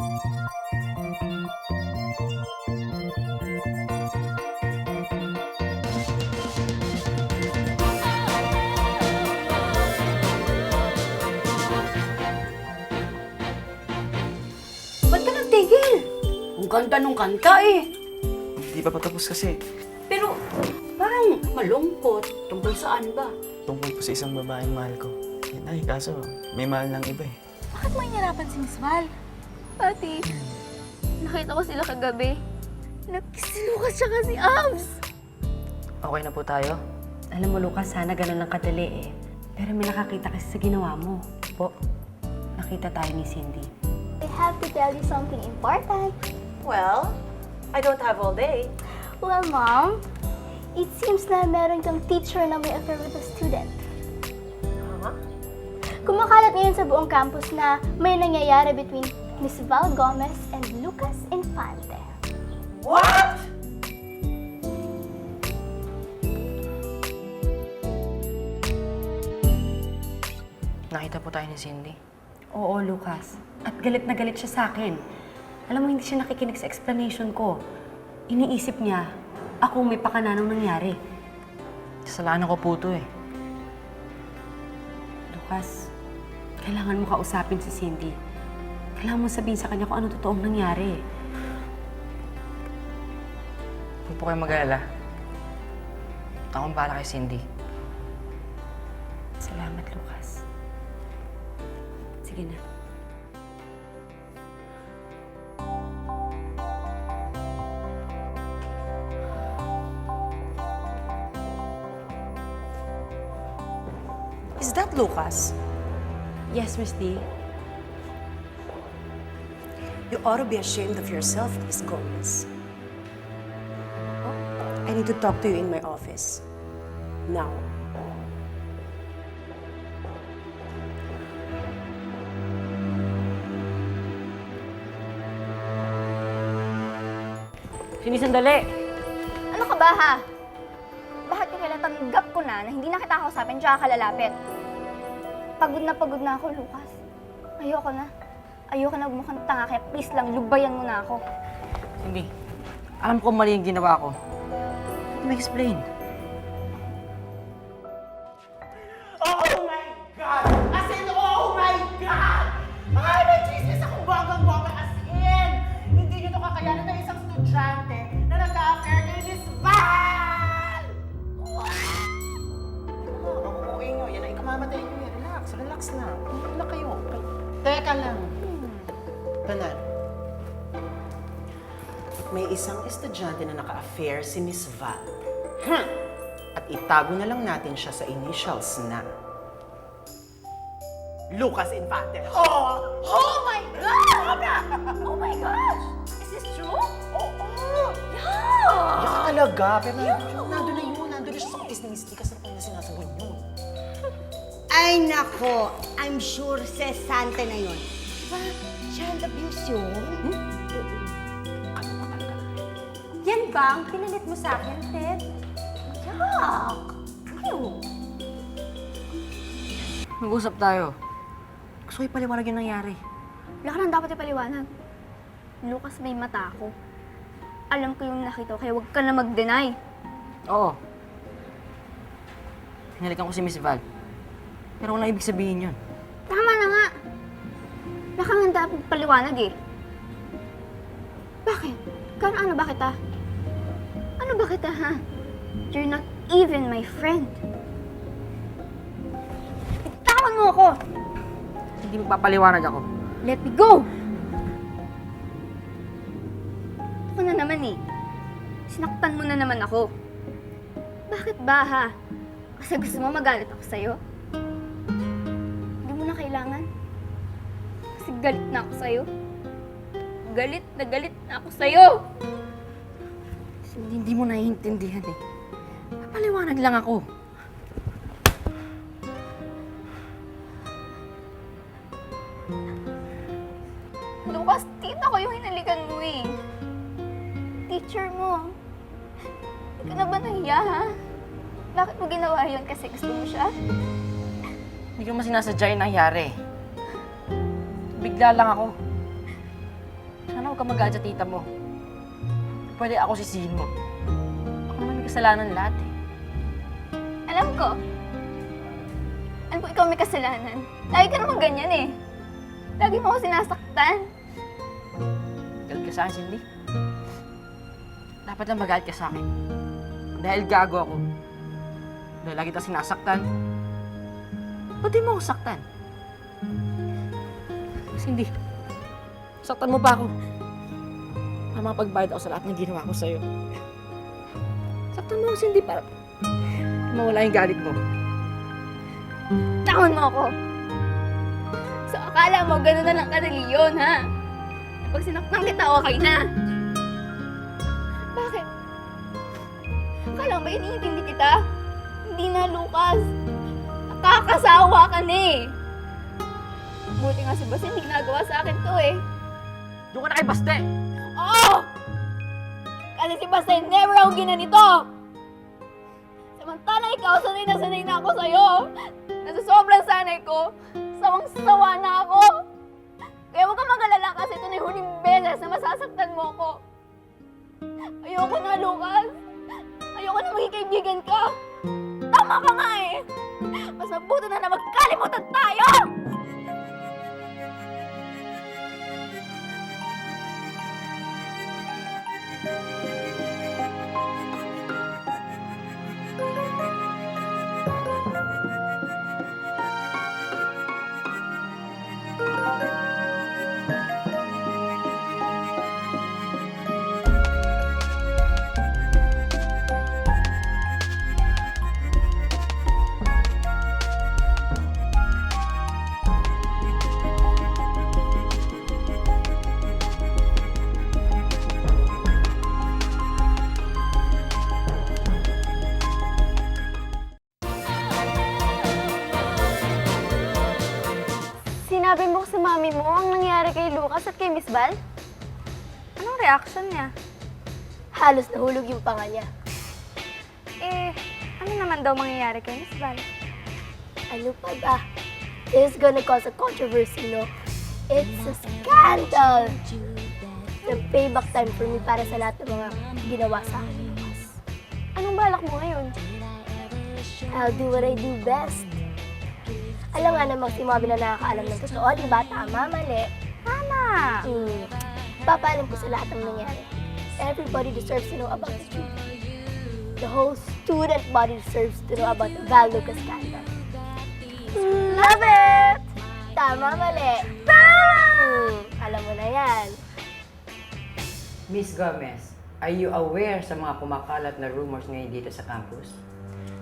Ba't ka nagtigil? Ang ganda nung kanta eh. Hindi pa patapos kasi. Pero parang malungkot. Tungkol saan ba? Tungkol po sa isang babaeng mahal ko. Yan ay, kaso may mahal ng iba eh. Bakit mo hinirapan si Miss Val? Ate, nakita ko sila kagabi. Nag-kiss si Lucas siya si Abs. Okay na po tayo? Alam mo, Lucas, sana ganun lang kadali eh. Pero may nakakita kasi sa ginawa mo. Po, nakita tayo ni Cindy. I have to tell you something important. Well, I don't have all day. Well, Mom, it seems na meron kang teacher na may affair with a student. Huh? Kumakalat ngayon sa buong campus na may nangyayari between Miss Val Gomez and Lucas Infante. What? Nakita po tayo ni Cindy. Oo, Lucas. At galit na galit siya sa akin. Alam mo, hindi siya nakikinig sa explanation ko. Iniisip niya, ako may pakananong nangyari. Kasalanan ko po to eh. Lucas, kailangan mo kausapin si Cindy. Kailangan mo sabihin sa kanya kung ano totoong nangyari. Huwag po kayong mag-alala. Akong bahala kay Cindy. Salamat, Lucas. Sige na. Is that Lucas? Yes, Miss D. You ought to be ashamed of yourself, Miss Gomez. I need to talk to you in my office. Now. Cindy, sandali! Ano ka ba, ha? Bakit yung kailan tanggap ko na hindi na kita kausapin tsaka kalalapit? Pagod na ako, Lucas. Ayoko na. Ayoko na mukhang tanga, kaya please lang, lubayan mo na ako. Cindy, alam ko mali yung ginawa ko. Let me explain. Oh my God! As in, oh my God! Ay, may chismis akong bonggang-bongga. As in, hindi nyo ito kakayanin na isang estudyante na nag-a-affair kay Miss Val! Ang uuwi nyo. Yan ay kamamatay nyo yan. Relax, relax lang. Wala kayo. Teka lang. Tanan. May isang estudyante na naka-affair si Miss Val. At itago na lang natin siya sa initials na Lucas Infante. Oh! Oh my God! Oh my gosh! Is this true? Oo! Yeah! Yan talaga. Pero nandun na yun. Nandun na siya sa office ni Miss T kasi na sinasagot yun. Ay nako, I'm sure sesante na yun. Diba, child abuse yun? Ano pa talaga? Yan ba ang pinalit mo sa akin, Ted? Yuck! Ew! Mag-usap tayo. Gusto ko ipaliwanag yung nangyari. Wala ka nang dapat ipaliwanag. Lucas, may mata ako. Alam ko yung nakita ko, kaya huwag ka na mag-deny. Oo. Hinalikan ko si Miss Val. Pero walang ibig sabihin yun. Tama na nga. Wala ka nang dapat ipaliwanag eh. Bakit? Ano ba kita? Ano ba kita, ha? You're not even my friend. Bitawan mo ako! Hindi magpapaliwanag ako. Let me go! Ako na naman eh. Sinaktan mo na naman ako. Bakit ba, ha? Kasi gusto mo magalit ako sa'yo? Hindi mo na kailangan. Kasi galit na ako sa'yo. Galit na ako sa'yo! Hindi mo naiintindihan eh. Papaliwanag lang ako. Lucas, tita ko yung hinalikan mo eh. Teacher mo. Hindi ka na ba nahiya, ha? Bakit mo ginawa yun? Kasi gusto mo siya? Hindi ko man sinasadya yung nangyari. Bigla lang ako. huwag kang mag-aad sa tita mo. Pwede ako sisihin mo. Ako naman may kasalanan lahat eh. Alam ko. Alam ko ikaw may kasalanan. Lagi ka naman ganyan eh. Lagi mo ako sinasaktan. Galit ka sa akin, Cindy? Dapat lang magalit ka sa akin. Dahil gago ako. Dahil lagi kita sinasaktan. Ba't di mo ako saktan? Cindy, saktan mo pa ako. Mamapagbayad ako sa lahat ng ginawa ko sa'yo. Saktan mo ako, Cindy, para mawala yung galit mo. Takon mo ako. So akala mo gano'n na lang kadali yun, ha? Pag sinaktan kita, okay na. Bakit? Akala mo ba iniintindi kita? Hindi na, Lucas. Nakakasawa ka na eh. Buti nga si Bas hindi ginagawa sa akin to eh. Doon ka na kay Baste! Oo! Kasi si Bas never akong ginanito. Samantala ikaw, sanay na ako sa'yo. Nasa sobrang sanay ko, sawang-sawa na ako. Kaya huwag kang mag-alala kasi ito na yung huling beses na masasaktan mo ako. Ayoko na, Lucas. Ayoko na maging kaibigan ka. Tama ka nga eh. Mas mabuti na na magkalimutan tayo! Sinabi mo sa mami mo ang nangyari kay Lucas at kay Miss Val? Anong reaction niya? Halos nahulog yung panga niya. Eh, ano naman daw mangyayari kay Miss Val? Ano pa ba? This is gonna cause a controversy, no? It's a scandal! The payback time for me para sa lahat ng mga ginawa sa akin ni Lucas. Anong balak mo ngayon? I'll do what I do best. Alam nga namang si Mabel na nakakaalam ng totoo, di ba? Tama, mali. Tama! Papaalam ko sa lahat ng nangyari. Everybody deserves to know about the truth. The whole student body deserves to know about the Val Lucas scandal. Love it! Tama, mali. Tama! Alam mo na yan. Miss Gomez, are you aware sa mga kumakalat na rumors ngayon dito sa campus?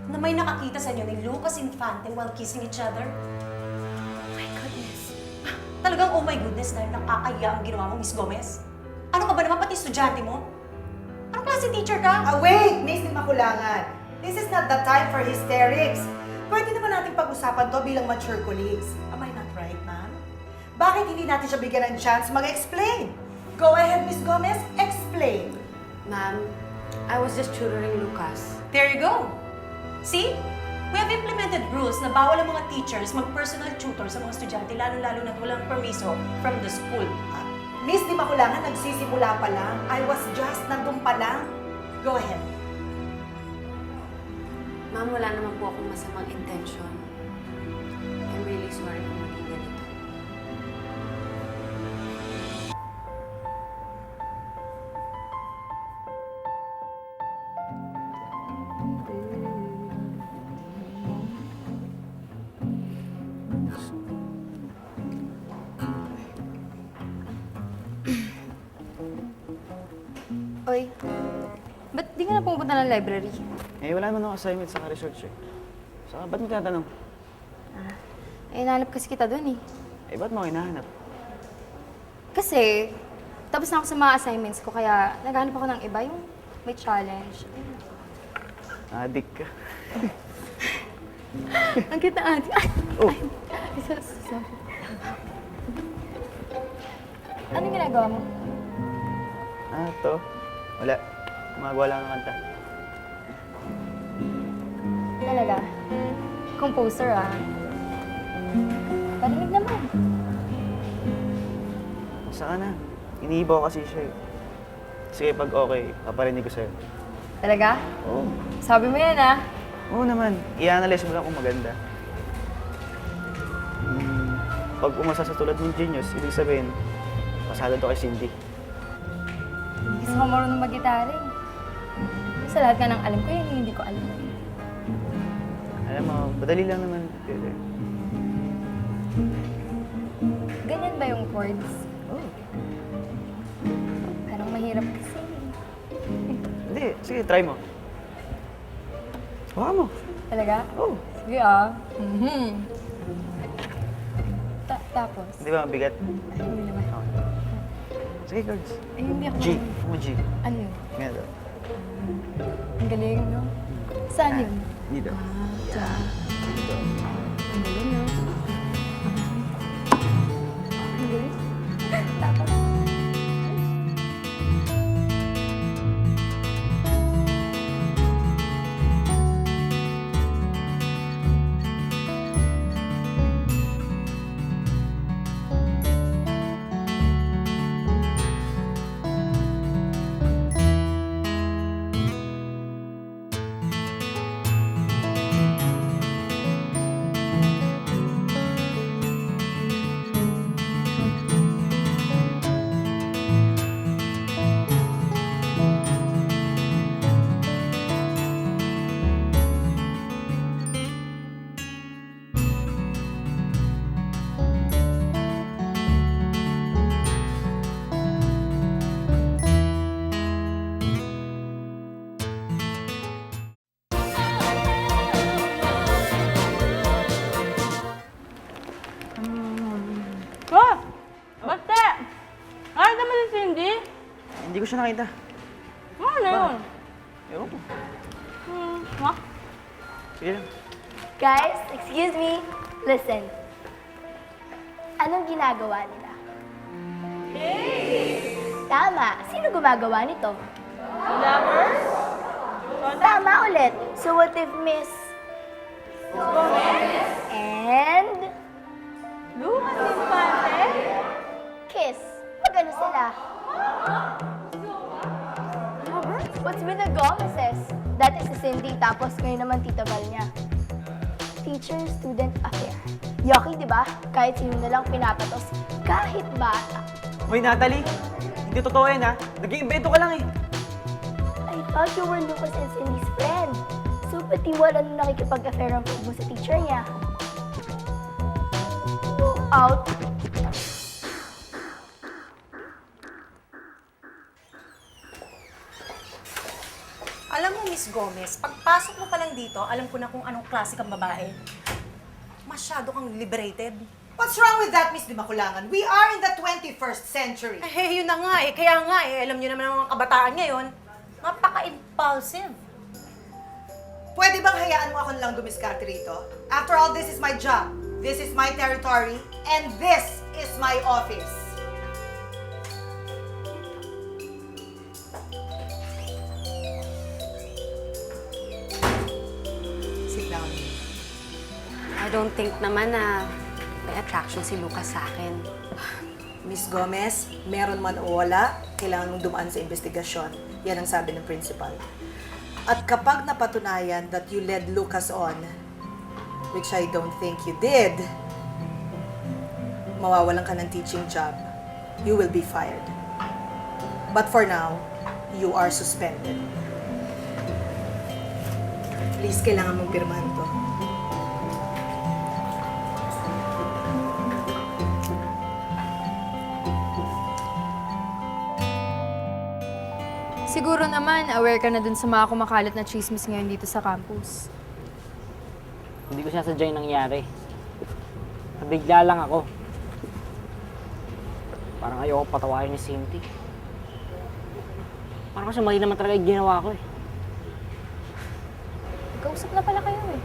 Na may nakakita sa inyo ni Lucas Infante while kissing each other? Oh my goodness. Talagang oh my goodness dahil nakakaya ang ginawa mo, Miss Gomez. Ano ka ba naman pati estudyante mo? Anong klase teacher ka? Wait, Miss Makulangan. This is not the time for hysterics. Pwede naman natin pag-usapan to bilang mature colleagues. Am I not right, ma'am? Bakit hindi natin siya bigyan ng chance mag-explain? Go ahead, Miss Gomez, explain. Ma'am, I was just tutoring Lucas. There you go. See? We have implemented rules na bawal ang mga teachers mag-personal tutor sa mga estudyante, lalo-lalo na walang permiso from the school. Miss Di Makulangan, nagsisimula pa lang. I was just nandun pa lang. Go ahead. Ma'am, wala naman po akong masamang intention. I'm really sorry kung maging ganito. Oy, ba't di ka na pumunta ng library? Eh, wala naman akong assignment sa research eh. Saka, ba't mo tinatanong? Eh, nahanap kasi kita dun eh. Eh, ba't mo ako hinahanap? Kasi, tapos na ako sa mga assignments ko, kaya naghanap ako ng iba, yung may challenge. Adik ka. Ang kita, ate. Oh, Sorry. Anong ginagawa mo? to. Wala. Gumagawa lang ng kanta. Talaga? Composer, ah. Parinig naman. Saan ka na? iniiba ko kasi siya eh. Sige, pag okay, paparinig ko sa'yo. Talaga? Oo. Sabi mo yan, ah. Oo naman. I-analyze mo lang kung maganda. Pag umasa sa tulad ng genius, ibig sabihin, pasado to kay Cindy. Gusto ko marunong mag-gitara eh. Sa lahat nga ng alam ko, yun yung hindi ko alam. Alam mo, madali lang naman. Ganyan ba yung chords? Oo. Parang mahirap kasi. Hindi, sige, try mo. Hawa mo. Talaga? Oo. Sige ah. Tapos? Hindi ba mabigat? Ay, hindi naman. Okay. Sige, girls. Ay, hindi ako G. marunong. Ano G? Ano yun? Nga daw. Ang galing, no? Saan yun? Dito. Dito. Ang galing, no? Ang galing. Tapos? Oh! Basta! Ay, naman si Cindy? Hindi ko siya nakita. Ano na yun? Ewan ko. Ha? Sige lang. Guys, excuse me. Listen. Anong ginagawa nila? Tama. Sino gumagawa nito? Lovers? Tama ulit. So what if Miss Gomez and Lucas Infante? Kiss? Magano sila? What's with the Gomezes? Dati si Cindy, tapos ngayon naman Tita Val niya. Teacher-student affair. Yucky, di ba? Kahit sino na lang pinapatos, kahit bata. Hoy, Natalie! Hindi totoo yan, ha? Nag-iimbento ka lang, eh. I thought you were Lucas and Cindy's friend. So, pati wala nung nakikipag-affair ang mo sa teacher niya. Out. Alam mo, Miss Gomez, pagpasok mo pa lang dito, alam ko na kung anong klase kang babae. Masyado kang liberated. What's wrong with that, Miss Dimakulangan? We are in the 21st century. Eh, yun na nga eh. Kaya nga eh, alam niyo naman ang mga kabataan ngayon, napaka-impulsive. Pwede bang hayaan mo ako nilang dumiskarte rito? After all, this is my job. This is my territory. And this is my office. Sit down. I don't think naman na may attraction si Lucas sa akin. Miss Gomez, meron man o wala, kailangan mong dumaan sa investigasyon. Yan ang sabi ng principal. At kapag napatunayan that you led Lucas on, which I don't think you did, mawawalan ka ng teaching job. You will be fired. But for now, you are suspended. Please, kailangan mong pirmahan to. Siguro naman, aware ka na dun sa mga kumakalat na chismis ngayon dito sa campus. Hindi ko sinasadya yung nangyari. Nabigla lang ako. Parang ayoko patawarin ni Cindy. Parang kasi mali naman talaga yung ginawa ko eh. Kausap na pala kayo eh.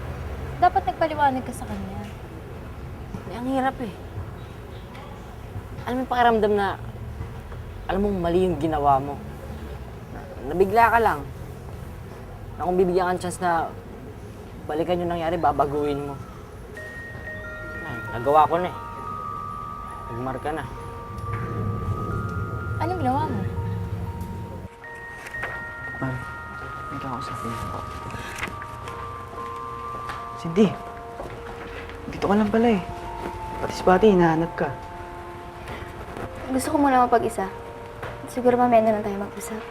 Dapat nagpaliwanag ka sa kanya. Ang hirap eh. Alam mo yung pakiramdam na alam mong mali yung ginawa mo. Nabigla ka lang. Na kung bibigyan kang chance na balikan yung nangyari, babaguhin mo. Ay, nagawa ko na eh. Nagmarka na. Anong ginawa mo? Ma'am, may kakausapin ako. Cindy, dito ka lang pala eh. Pati si Pati, hinahanap ka. Gusto ko muna mapag-isa. Siguro mamaya na lang tayo mag-usap.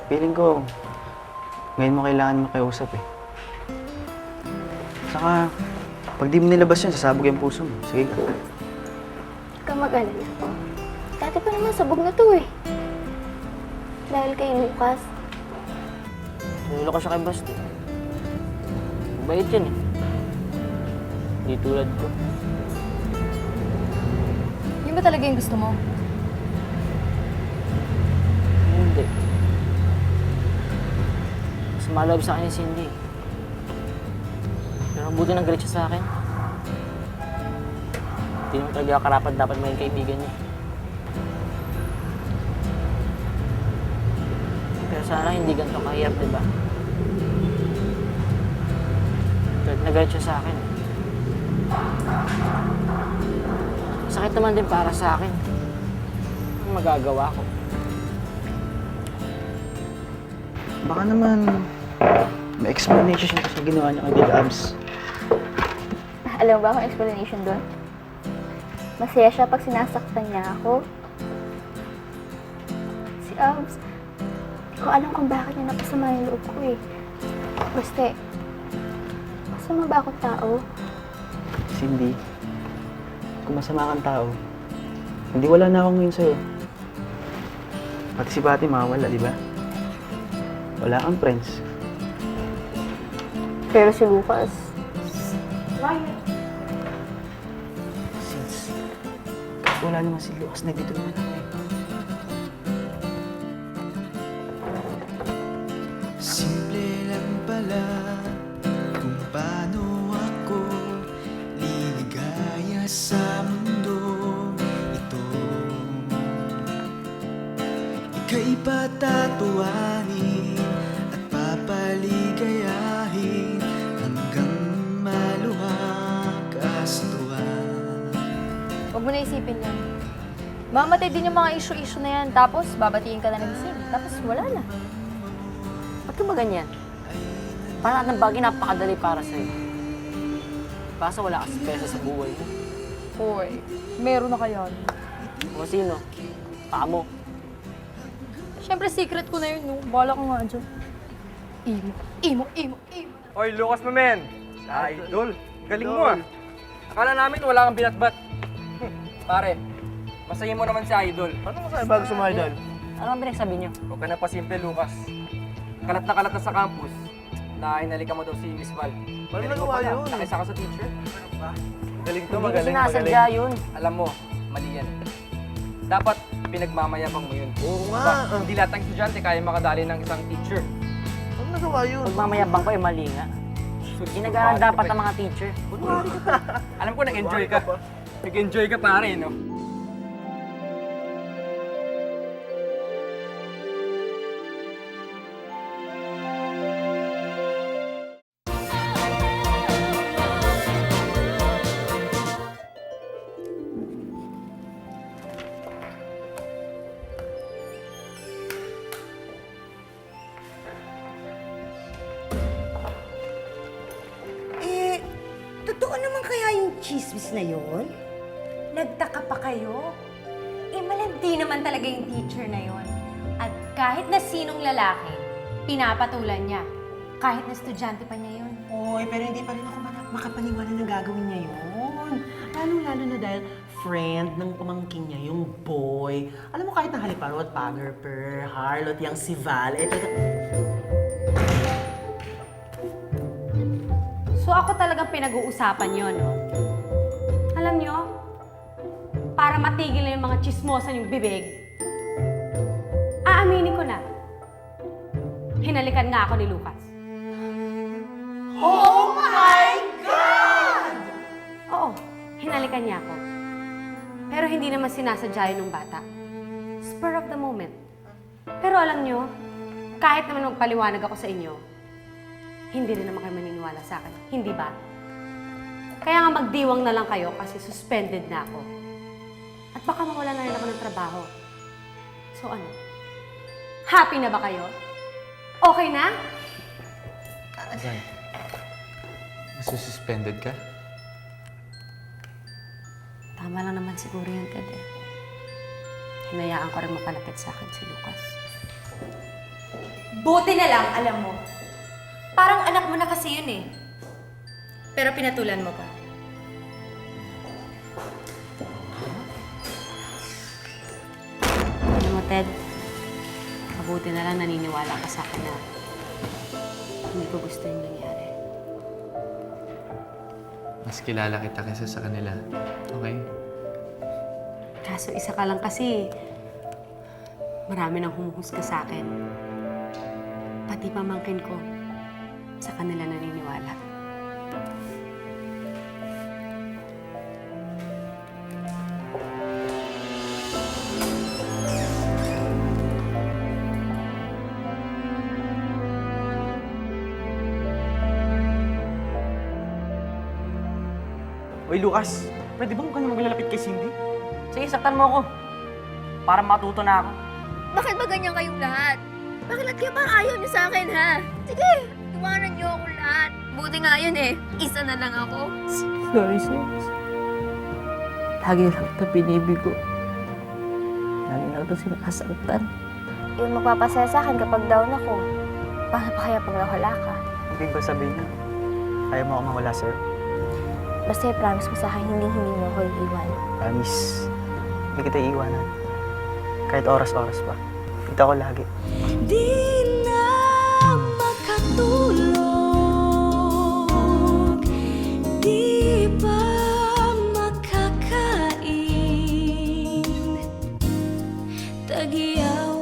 Feeling ko, ngayon mo kailangan makiusap eh. Saka, pag di mo nilabas yun, sasabog yung puso mo. Sige ka. Huwag kang mag-alala. Dati pa naman sabog na to eh. Dahil kay Lucas. Nanulo ko siya kay Basti. Mabait yan eh. Hindi tulad ko. Yun ba talaga yung gusto mo? Hindi. Mas malab sa akin ni Cindy. Pero buti nang galit siya sa akin. Hindi naman talaga karapat dapat maging kaibigan niya. Pero sana hindi ganito kahirap, di ba? Galit na galit siya sa akin. Sakit naman din para sa akin. Anong magagawa ko? Baka naman, may explanation siya sa ginawa niya kay Big Abs. Alam mo ba akong explanation doon? Masaya siya pag sinasaktan niya ako. Si Abs, di ko alam kung bakit niya napasama yung loob ko eh. Basta, masama ba akong tao? Cindy, kung masama kang tao, hindi wala na akong ngayon sa'yo. Pati si Pati mawala, di ba? Wala kang friends. Pero si Lucas, Since, kahit wala naman si Lucas, nandito naman ako eh. Simple lang pala kung paano ako liligaya sa mundo ito. Ika'y patatawanin at papaligayahin hanggang maluhakas tuwa. Huwag mo na isipin yan. Mamatay din yung mga issue-issue na yan, tapos babatiin ka na ng gising. Tapos wala na. Ba't ka ba ganyan? Parang lahat ng bagay napakadali para sa'yo. Basta wala kasi pesa sa buhay mo. Hoy, meron na kayo. O sino? Pamo. Siyempre, secret ko na yun, no? Bala ko nga dyan. Imo. Oy, Lucas Mamen! Idol! Galing mo ah! Akala namin wala kang binatbat. Pare, masayin mo naman si Idol. Ano mo sa'yo bago sumaydol? Ano ang pinagsabi niyo? Huwag ka na pasimple, Lucas. Kalat na sa campus na inalika mo daw si Miss Val. Paano Galing mo nagawa pala. yun? Nakisa ka sa teacher? Galing to, Hindi ko magaling, sinasadya yun. Alam mo, mali yan. Dapat pinagmamayabang mo yun. Oo Diba? nga. Hindi lahat ng estudyante kaya makadali ng isang teacher. Ano nagawa yun? Pag mamayabang ko, mali nga. Ginagalan dapat ang mga teacher. Alam ko, nag-enjoy ka. Nag-enjoy ka pare, no? Eh, totoo naman kaya yung chismis na yon? Nagtaka pa kayo? Eh, malandi naman talaga yung teacher na yon. At kahit na sinong lalaki, pinapatulan niya. Kahit na estudyante pa niya yun. Oy, pero hindi pa rin ako makapaniwala na gagawin niya yun. Lalo-lalo na dahil friend ng pamangkin niya, yung boy. Alam mo, kahit na haliparot, pagerper, harlot, yang si Val, eh talaga... So ako talagang pinag-uusapan yun, no? Alam nyo, para matigil na yung mga chismosan yung bibig, aaminin ko na, hinalikan nga ako ni Lucas. Oh my God! Oo, hinalikan niya ako. Pero hindi naman sinasadya yun ng bata. Spur of the moment. Pero alam nyo, kahit naman magpaliwanag ako sa inyo, hindi rin naman kayo maniniwala sa akin. Hindi ba? Kaya nga magdiwang na lang kayo kasi suspended na ako. At baka mawala na rin ako ng trabaho. So ano? Happy na ba kayo? Okay na? Zan, masususpended ka? Tama lang naman siguro yun, Ted eh. Hinayaan ko rin mapalapit sa akin si Lucas. Buti na lang, alam mo. Parang anak mo na kasi yun eh. Pero pinatulan mo pa. Alam mo, Ted, mabuti na lang naniniwala ka sa akin na hindi ko gusto yung nangyari. Mas kilala kita kaysa sa kanila. Okay? Kaso isa ka lang kasi, marami nang humuhusga sa akin. Pati pamangkin ko, sa kanila naniniwala. Uy, Lucas, pwede ba huwag ka na maglalapit kay Cindy? Sige, saktan mo ako. Para matuto na ako. Bakit ba ganyan kayong lahat? Bakit lahat kayo parang ayaw niyo sa akin, ha? Sige, iwanan niyo ako lahat. Buti nga yun eh. Isa na lang ako. Sorry, sis. Lagi lang ito binibigo. Lagi lang ito sinasaktan. Yung magpapasaya sa akin kapag down ako. Paano pa kaya pag nawala ka? Ibig ba sabihin na ayaw mo ako mawala sa'yo? Basta i-promise mo sa akin, hindi mo ako iiwan. Promise, hindi kita iiwanan. Kahit oras-oras pa. Kita ko lagi. Di na makatulog, di pa makakain, tagyaw